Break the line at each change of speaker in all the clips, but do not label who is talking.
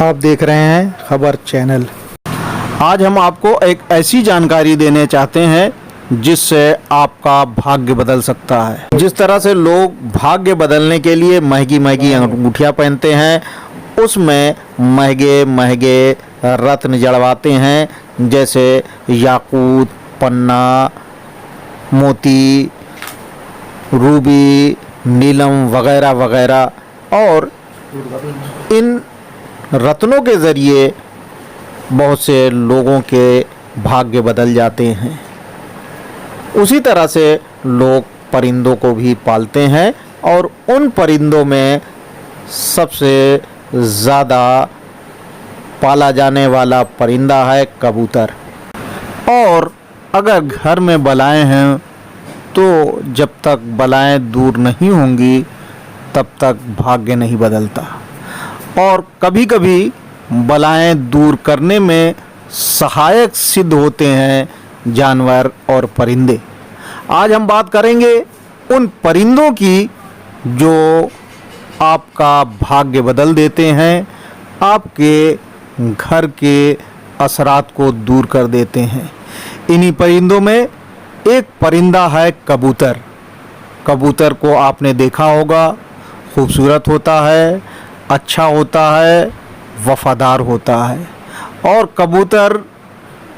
आप देख रहे हैं खबर चैनल। आज हम आपको एक ऐसी जानकारी देने चाहते हैं जिससे आपका भाग्य बदल सकता है। जिस तरह से लोग भाग्य बदलने के लिए महंगी महंगी अंगूठियाँ पहनते हैं, उसमें महंगे महंगे रत्न जड़वाते हैं, जैसे याकूत, पन्ना, मोती, रूबी, नीलम वगैरह वगैरह। और इन रत्नों के ज़रिए बहुत से लोगों के भाग्य बदल जाते हैं। उसी तरह से लोग परिंदों को भी पालते हैं और उन परिंदों में सबसे ज़्यादा पाला जाने वाला परिंदा है कबूतर। और अगर घर में बलाएँ हैं तो जब तक बलाएँ दूर नहीं होंगी तब तक भाग्य नहीं बदलता। और कभी कभी बलाएँ दूर करने में सहायक सिद्ध होते हैं जानवर और परिंदे। आज हम बात करेंगे उन परिंदों की जो आपका भाग्य बदल देते हैं, आपके घर के असरात को दूर कर देते हैं। इन्हीं परिंदों में एक परिंदा है कबूतर। कबूतर को आपने देखा होगा, खूबसूरत होता है, अच्छा होता है, वफादार होता है। और कबूतर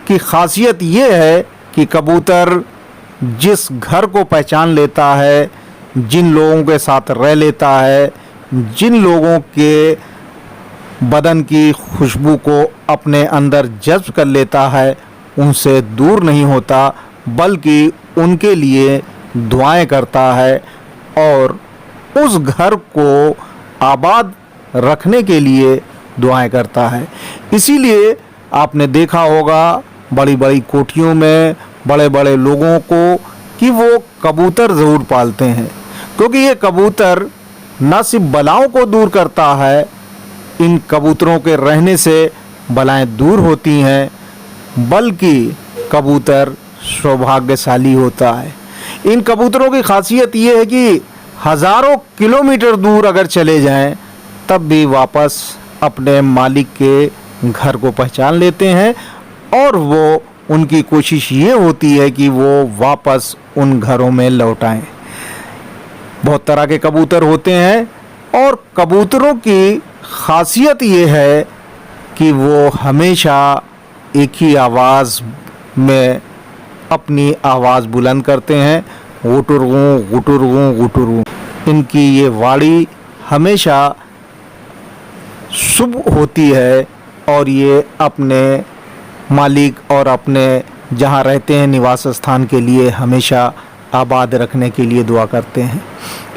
की खासियत ये है कि कबूतर जिस घर को पहचान लेता है, जिन लोगों के साथ रह लेता है, जिन लोगों के बदन की खुशबू को अपने अंदर जज़्ब कर लेता है, उनसे दूर नहीं होता, बल्कि उनके लिए दुआएं करता है और उस घर को आबाद रखने के लिए दुआएं करता है। इसीलिए आपने देखा होगा बड़ी बड़ी कोठियों में बड़े बड़े लोगों को कि वो कबूतर ज़रूर पालते हैं, क्योंकि ये कबूतर न सिर्फ बलाओं को दूर करता है, इन कबूतरों के रहने से बलाएं दूर होती हैं, बल्कि कबूतर सौभाग्यशाली होता है। इन कबूतरों की खासियत ये है कि हज़ारों किलोमीटर दूर अगर चले जाएं तब भी वापस अपने मालिक के घर को पहचान लेते हैं। और वो उनकी कोशिश ये होती है कि वो वापस उन घरों में लौट आएं। बहुत तरह के कबूतर होते हैं और कबूतरों की खासियत ये है कि वो हमेशा एक ही आवाज़ में अपनी आवाज़ बुलंद करते हैं, गुटुरगू गुटुरगू गुटुरगू। इनकी ये वाणी हमेशा शुभ होती है और ये अपने मालिक और अपने जहाँ रहते हैं निवास स्थान के लिए हमेशा आबाद रखने के लिए दुआ करते हैं।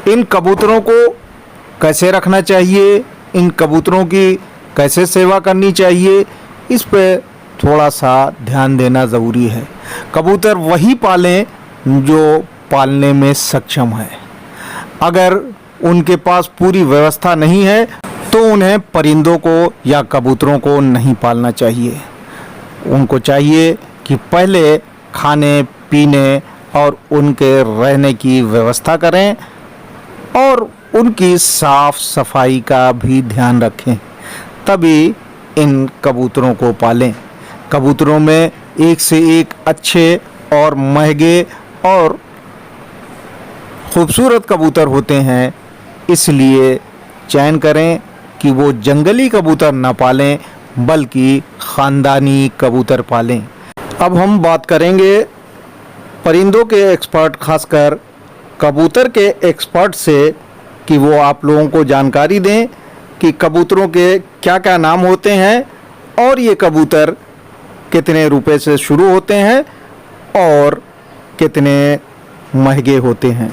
इन कबूतरों को कैसे रखना चाहिए, इन कबूतरों की कैसे सेवा करनी चाहिए, इस पे थोड़ा सा ध्यान देना ज़रूरी है। कबूतर वही पालें जो पालने में सक्षम है। अगर उनके पास पूरी व्यवस्था नहीं है तो उन्हें परिंदों को या कबूतरों को नहीं पालना चाहिए। उनको चाहिए कि पहले खाने पीने और उनके रहने की व्यवस्था करें और उनकी साफ सफाई का भी ध्यान रखें, तभी इन कबूतरों को पालें। कबूतरों में एक से एक अच्छे और महंगे और खूबसूरत कबूतर होते हैं, इसलिए चयन करें कि वो जंगली कबूतर न पालें बल्कि ख़ानदानी कबूतर पालें। अब हम बात करेंगे परिंदों के एक्सपर्ट, खासकर कबूतर के एक्सपर्ट से, कि वो आप लोगों को जानकारी दें कि कबूतरों के क्या क्या नाम होते हैं और ये कबूतर कितने रुपए से शुरू होते हैं और कितने महंगे होते हैं।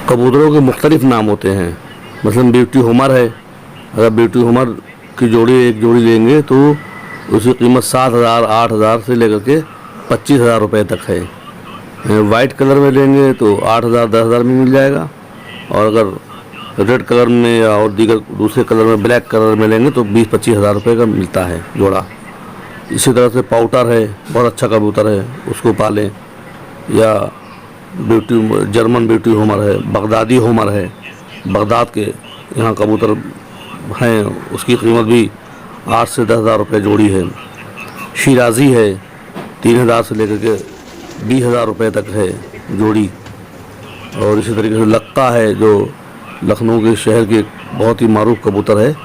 कबूतरों के मुख्तलिफ नाम होते हैं। मसलन ब्यूटी होमर है। अगर ब्यूटी होमर की एक जोड़ी लेंगे तो उसकी कीमत 7,000 8,000 से लेकर के 25,000 रुपये तक है। वाइट कलर में लेंगे तो 8,000 10,000 में मिल जाएगा। और अगर रेड कलर में या और दीगर दूसरे कलर में, ब्लैक कलर में लेंगे तो 20-25 हज़ार रुपये का मिलता है जोड़ा। इसी तरह से पाउटर है, बहुत अच्छा कबूतर है, उसको पालें। या जर्मन ब्यूटी होमर है, बगदादी होमर है, बगदाद के यहाँ कबूतर हैं, उसकी कीमत भी 8 से 10 हज़ार रुपये जोड़ी है। शिराजी है 3,000 से लेकर के 20,000 रुपये तक है जोड़ी। और इसी तरीके से लक्का है जो लखनऊ के शहर के बहुत ही मारूफ कबूतर है।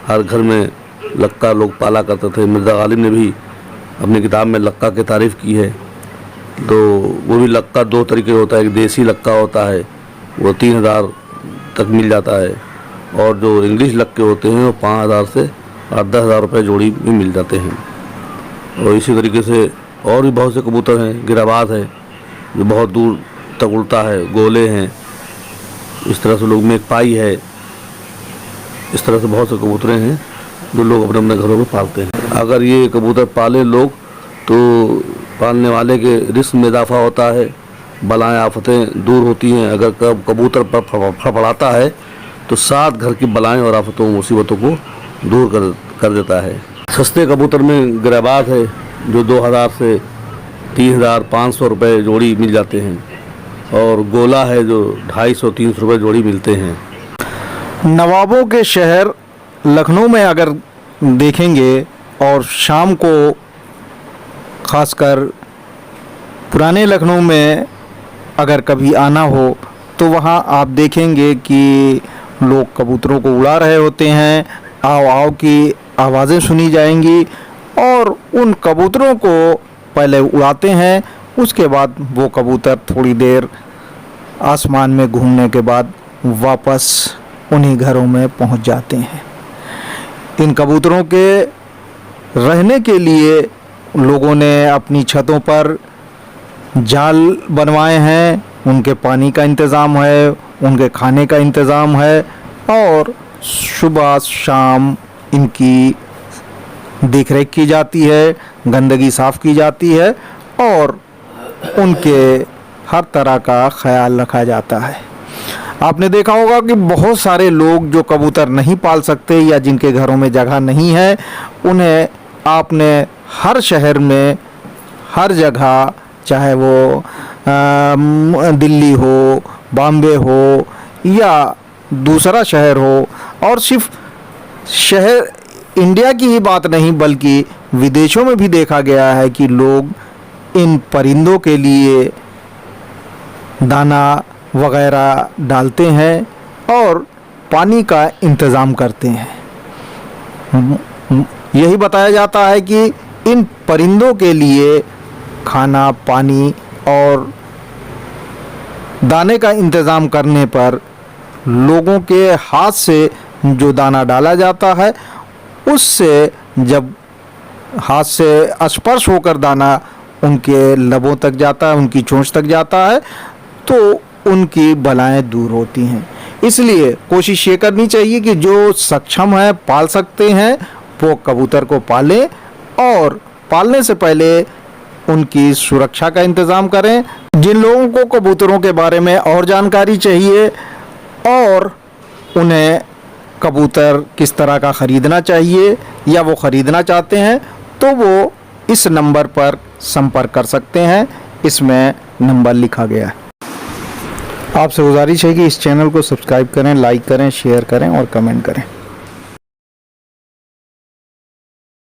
हर घर में लक्का लोग पाला करते थे। मिर्ज़ा गालिब ने भी अपनी किताब में लक्का की तारीफ़ की है। तो वो भी लक्का 2 तरीके होता है। एक देसी लक्का होता है, वो 3,000 तक मिल जाता है, और जो इंग्लिश लक्के होते हैं वो 5,000 से 10,000 रुपये जोड़ी भी मिल जाते हैं। और इसी तरीके से और भी बहुत से कबूतर हैं। गिराबाज है जो बहुत दूर तक उड़ता है, गोले हैं, इस तरह से लोग मेघपाई है, इस तरह से बहुत से कबूतरें हैं जो लोग अपने अपने घरों में पालते हैं। अगर ये कबूतर पाले लोग तो पालने वाले के रिस्क में इजाफा होता है, बलाएँ आफतें दूर होती हैं। अगर कबूतर पर फड़फड़ाता है तो 7 घर की बलाएँ और आफतों मुसीबतों को दूर कर देता है। सस्ते कबूतर में गिराबाज है जो 2,000 से 3,500 रुपये जोड़ी मिल जाते हैं, और गोला है जो 250-300 रुपये जोड़ी मिलते हैं।
नवाबों के शहर लखनऊ में अगर देखेंगे और शाम को खासकर पुराने लखनऊ में अगर कभी आना हो तो वहाँ आप देखेंगे कि लोग कबूतरों को उड़ा रहे होते हैं। आव आव की आवाज़ें सुनी जाएंगी और उन कबूतरों को पहले उड़ाते हैं, उसके बाद वो कबूतर थोड़ी देर आसमान में घूमने के बाद वापस उन्हीं घरों में पहुंच जाते हैं। इन कबूतरों के रहने के लिए लोगों ने अपनी छतों पर जाल बनवाए हैं, उनके पानी का इंतज़ाम है, उनके खाने का इंतज़ाम है, और सुबह शाम इनकी देखरेख की जाती है, गंदगी साफ़ की जाती है और उनके हर तरह का ख्याल रखा जाता है। आपने देखा होगा कि बहुत सारे लोग जो कबूतर नहीं पाल सकते या जिनके घरों में जगह नहीं है, उन्हें आपने हर शहर में हर जगह, चाहे वो दिल्ली हो, बॉम्बे हो या दूसरा शहर हो, और सिर्फ शहर इंडिया की ही बात नहीं बल्कि विदेशों में भी देखा गया है कि लोग इन परिंदों के लिए दाना वगैरह डालते हैं और पानी का इंतज़ाम करते हैं। यही बताया जाता है कि इन परिंदों के लिए खाना, पानी और दाने का इंतज़ाम करने पर लोगों के हाथ से जो दाना डाला जाता है, उससे जब हाथ से स्पर्श होकर दाना उनके लबों तक जाता है, उनकी चोंच तक जाता है, तो उनकी बलाएं दूर होती हैं। इसलिए कोशिश ये करनी चाहिए कि जो सक्षम है, पाल सकते हैं, वो कबूतर को पालें और पालने से पहले उनकी सुरक्षा का इंतज़ाम करें। जिन लोगों को कबूतरों के बारे में और जानकारी चाहिए और उन्हें कबूतर किस तरह का ख़रीदना चाहिए या वो ख़रीदना चाहते हैं, तो वो इस नंबर पर संपर्क कर सकते हैं। इसमें नंबर लिखा गया है। आपसे गुजारिश है कि इस चैनल को सब्सक्राइब करें, लाइक करें, शेयर करें और कमेंट करें।